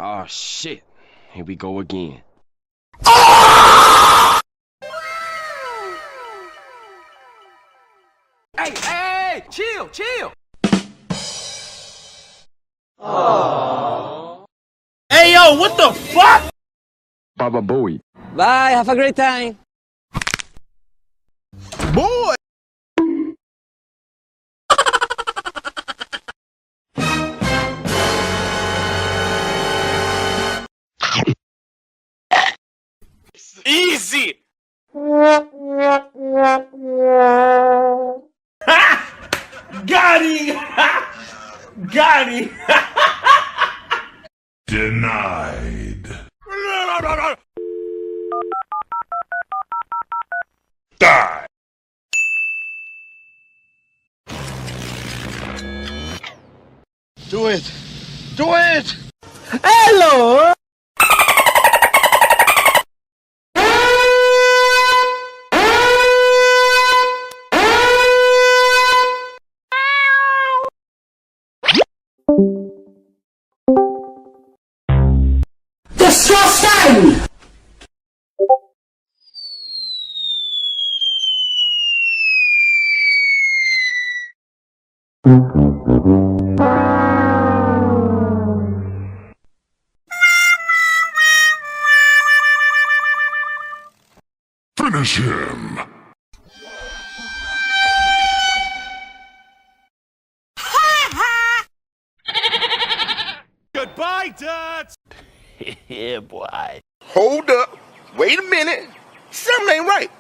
Oh shit. Here we go again. Hey, chill. Aww. Hey yo, what the fuck? Baba Booey. Bye, have a great time. Boy! Easy! Got him! Got him! Denied. Die! Do it! Do it! Hello! Disgusting! Finish him! Goodbye, Dad! Yeah, boy. Hold up. Wait a minute. Something ain't right.